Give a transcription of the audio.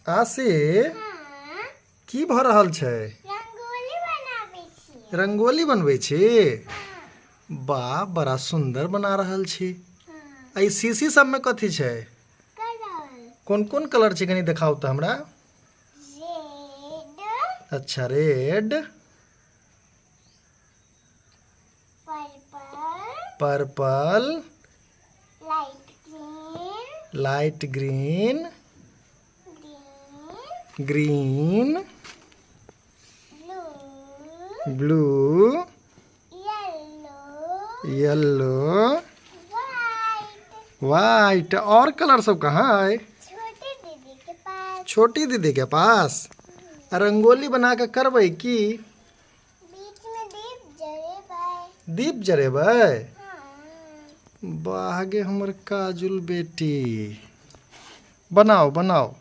आसे हाँ, की भ रहल छै? रंगोली बनाबै छी। रंगोली बनबै छी? हाँ, वाह, बड़ा सुंदर बना रहल छी। हाँ, एहि शीशी सब में कथी छै? कलर कोन कोन कलर छै कनी देखाउ त हमरा। रेड, अच्छा, red, purple, purple, light green, light green, green, green, blue, blue, yellow, yellow, white. White. और कलर सब कहाँ है? छोटी दीदी के पास। छोटी दीदी के पास। रंगोली बना के करबै की? बीच में दीप जलेबै। दीप जरेबै? हाँ, वाह गे हमर काजुल बेटी, बनाओ बनाओ।